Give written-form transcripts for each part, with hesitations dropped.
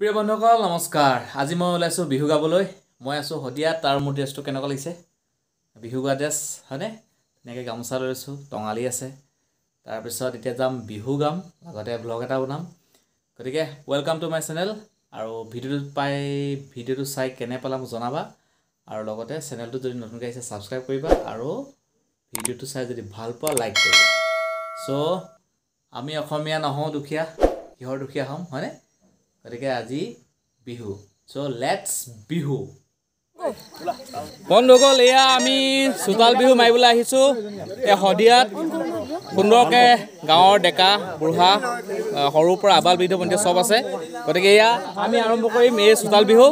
প্ৰিয় বন্ধুসকল নমস্কাৰ আজি মই ওলাইছো বিহু গাবলৈ মই আছো হদিয়া তাৰ মোৰ ড্ৰেছটো কেনেকুৱা লাগিছে বিহু গা ড্ৰেছ হয়নে নেকে গামছা লৈছো টঙালি আছে তাৰ পিছত এতিয়া যাম বিহু গাম আগতে ব্লগ এটা বনাম গতিকে ওয়েলকাম টু মাই চেনেল আৰু ভিডিওটো চাই কেনে পালাম জনাবা আৰু লগতে চেনেলটো যদি নতুনকৈ আহিছে সাবস্ক্ৰাইব কৰিবা আৰু ভিডিওটো চাই যদি ভাল পোৱা লাইক কৰিবা সো আমি অসমীয়া নহওঁ দুখীয়া কিহৰ দুখীয়া হম হয়নে গতিকে আজি বিহু সো লেটস বিহু বন্ধুসকল এয়া আমি সুতাল বিহু মাৰিবলৈ আহিছো এ হদিয়াত সুন্দৰকে গাঁৱৰ ডেকা বুঢ়া সৰুৰ পৰা আবাল বৃদ্ধ বনিতা সব আছে গতিকে এয়া আমি আৰম্ভ কৰিম এই সুতাল বিহু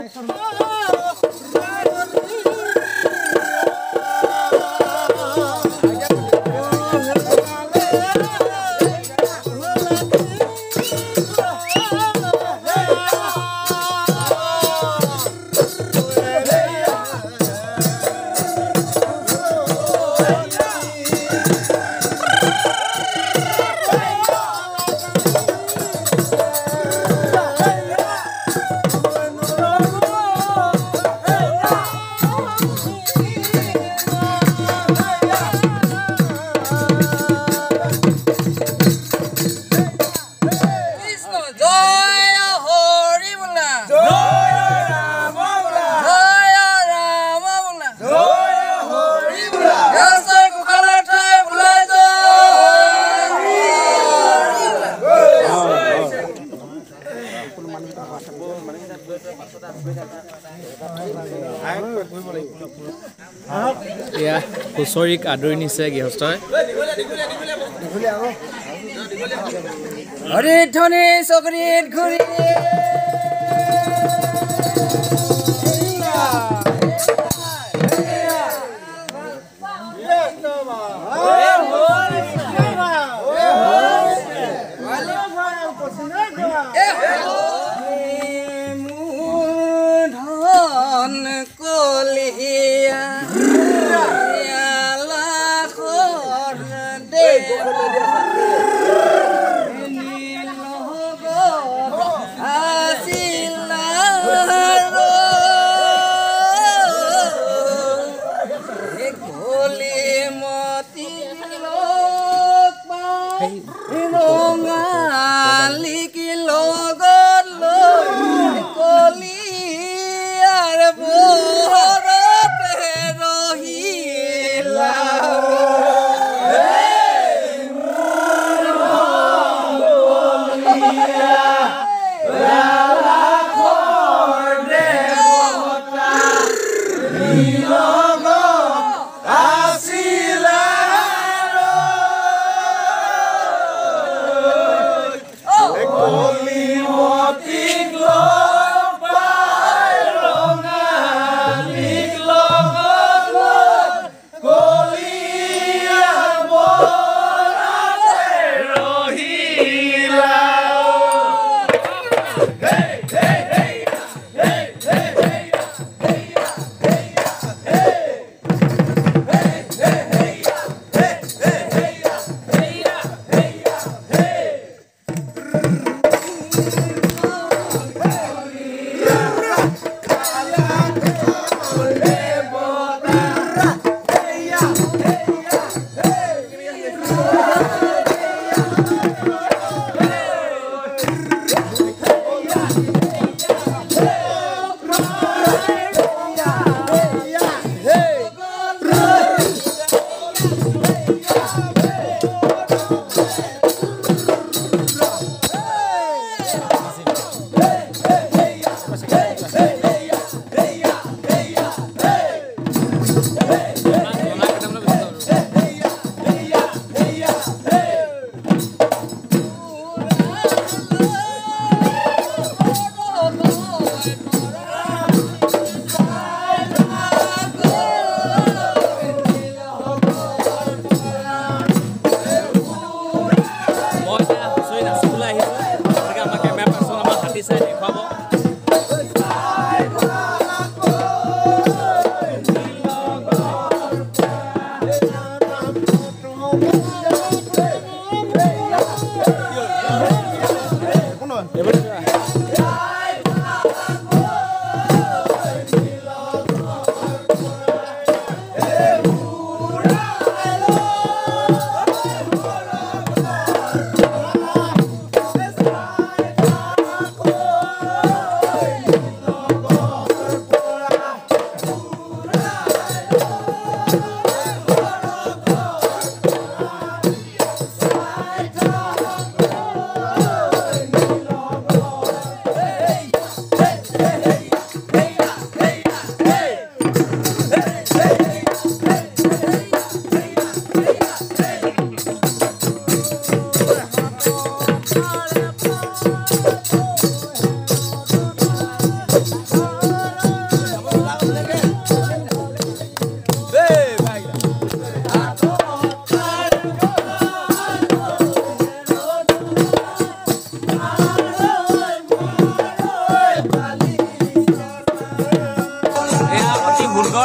या হুঁচৰিক আদৰি নিছে গৃহস্থই হৰি ধনি চকৰিত ঘূৰি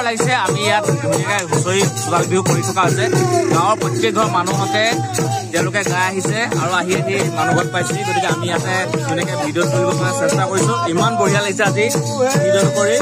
লাগিছে আমি ইয়াত ধুনীয়াকৈ হুঁচৰি চোতাল বিহু কৰি থকা হৈছে গাঁৱৰ প্ৰত্যেক ঘৰ মানুহতে তেওঁলোকে গাই আহিছে আৰু আহি আহি মানুহত পাইছে গতিকে আমি ইয়াতে ধুনীয়াকৈ ভিডিঅ' কৰিব কাৰণে চেষ্টা কৰিছোঁ ইমান বঢ়িয়া লাগিছে আজি ভিডিঅ' কৰি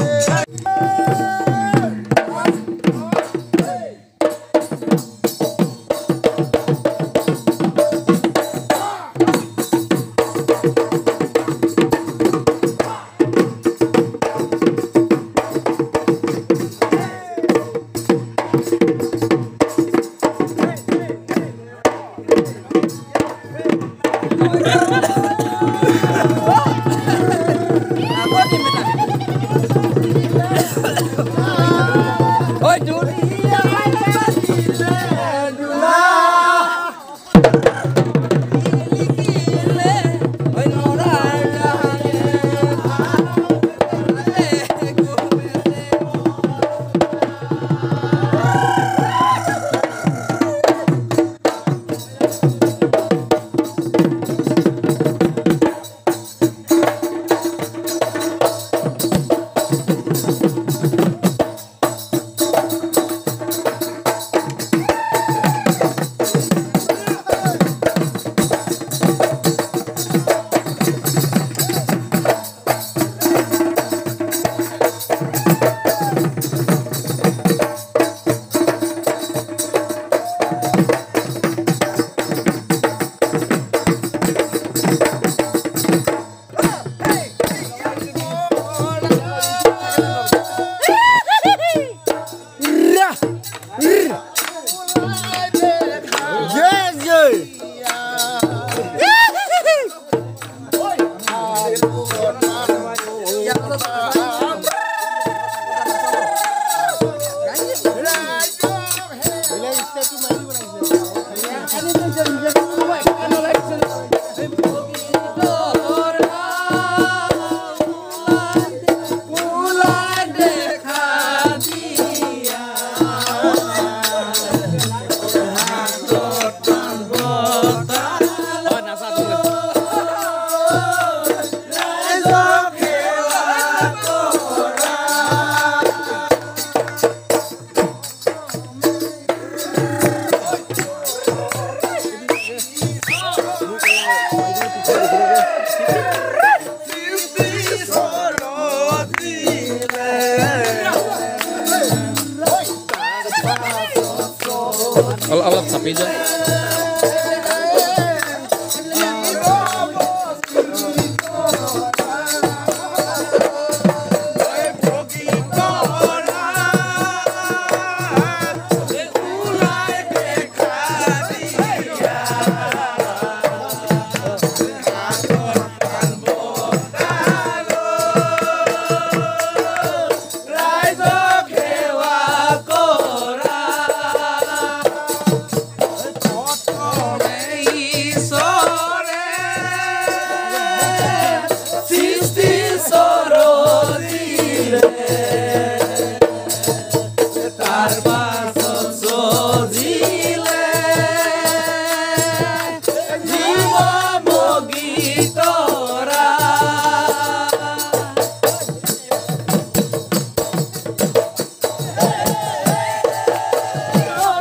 অলপ চাপি যায়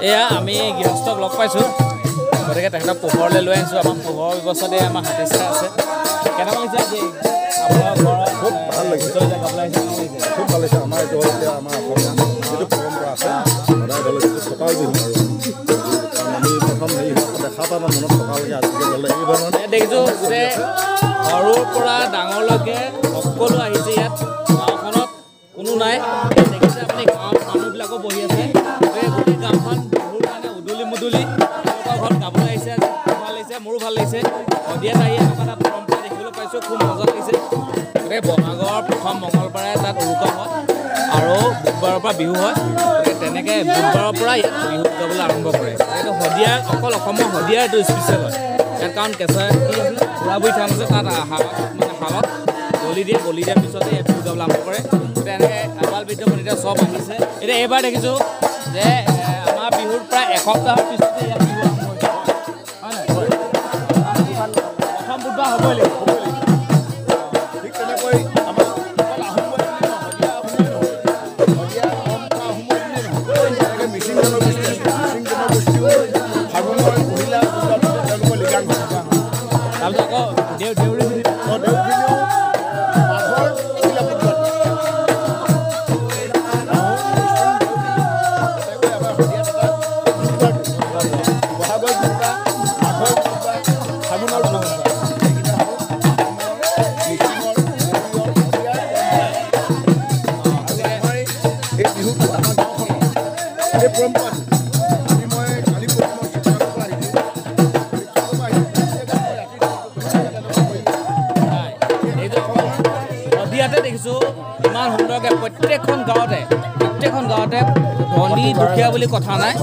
এয়া আমি গৃহস্থক লগ পাইছোঁ গতিকে তেখেতক পোহৰলৈ লৈ আহিছোঁ আমাৰ পোহৰৰ ব্যৱস্থাতে আমাৰ হাতীচা আছে কেনেকুৱা হৈছে আজি আপোনাৰ ঘৰত লাগিছে খুব ভাল লাগিছে আমাৰ এইটো হ'ল এতিয়া আমাৰ অসমীয়া যিটো পৰম্পৰা আছে সদায় ধৰি লওক চকাল বিহু আৰু আমি প্ৰথম হেৰি দেখা পাওঁ মনত থকা লাগে আজিকালি হ'লে এইবাৰ দেখিছোঁ গোটেই সৰুৰ পৰা ডাঙৰলৈকে সকলো আহিছে ইয়াত গাঁওখনত কোনো নাই দেখিছে আপুনি গাঁৱৰ মানুহবিলাকো বহি আছে গোটেই গাঁওখন বিহুৰ কাৰণে উদুলি মুদুলি তেওঁলোকৰ ঘৰত গাবলৈ আহিছে ভাল লাগিছে মোৰো ভাল লাগিছে শদিয়াত আহি এনেকুৱা এটা পৰম্পৰা দেখিবলৈ পাইছোঁ খুব মজা লাগিছে গতিকে বহাগৰ প্ৰথম মঙলবাৰে তাত উৰুকা হয় আৰু বুধবাৰৰ পৰা বিহু হয় গতিকে তেনেকৈ বুধবাৰৰ পৰা ইয়াত বিহু গাবলৈ আৰম্ভ কৰে এইটো শদিয়াৰ অকল অসমৰ শদিয়াৰ এইটো স্পেচিয়েল হয় ইয়াত কাৰণ কেঁচা কি আছিলে বুঢ়াবুঢ়ী থান আছে তাত শালত বলি দিয়াৰ পিছতে ইয়াত বিহু গাবলৈ আৰম্ভ কৰে গতিকে এনেকৈ আবাল বৃদ্ধ বনিতা চব আহিছে এতিয়া এইবাৰ দেখিছোঁ যে আমাৰ বিহুৰ প্ৰায় এসপ্তাহৰ পিছতে ইয়াত বিহু আৰম্ভ হৈছে হয় নাই প্ৰথম বুধবাৰ হ'বই লাগিব ঠিক তেনেকৈ আমাৰ অকল মিচিং জনগোষ্ঠীও ফাগুনৰ মহিলা তেওঁলোকৰ লিগাং তাৰপিছত আকৌ দেউৰী দেউখিনিও মাঘৰ এই পৰম্পৰাটো আজি মই কালি মই শিৱসাগৰৰ পৰা শদিয়াতে দেখিছোঁ ইমান সুন্দৰকৈ প্ৰত্যেকখন গাঁৱতে ধনী দুখীয়া বুলি কথা নাই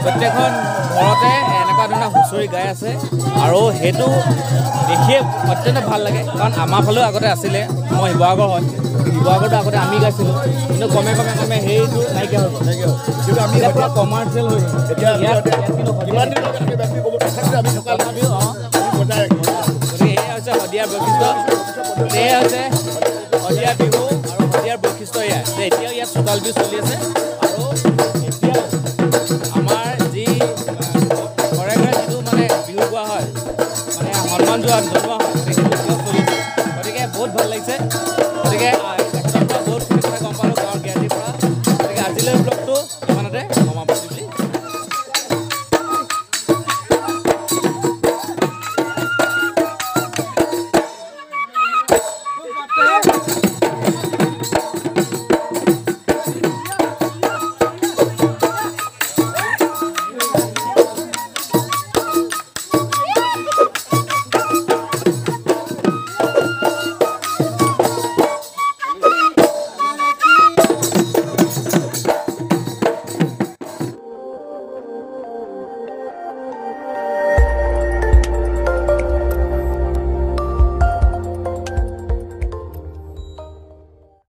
প্ৰত্যেকখন ঘৰতে এনেকুৱা ধৰণৰ হুঁচৰি গাই আছে আৰু সেইটো দেখিয়ে অত্যন্ত ভাল লাগে কাৰণ আমাৰ ফালেও আগতে আছিলে মই শিৱসাগৰ হয় শিৱসাগৰটো আগতে আমি গাইছিলোঁ কিন্তু ক্ৰমে সেইটো নাইকিয়া হৈ গ'ল কিন্তু আমি এতিয়া কমাৰ্চিয়েল হৈ এতিয়া কিমান দিনৰ গতিকে এয়া হৈছে শদিয়াৰ বৈশিষ্ট্য এয়া হৈছে শদিয়াৰ বিহু আৰু শদিয়াৰ বৈশিষ্ট্য এয়া যে এতিয়াও ইয়াত চোতাল বিহু চলি আছে আৰু এতিয়াও আমাৰ যি ঘৰে ঘৰে যিটো মানে বিহু গোৱা হয় মানে সন্মান জনোৱা হয় সেইটো চলি আছে গতিকে বহুত ভাল লাগিছে গতিকে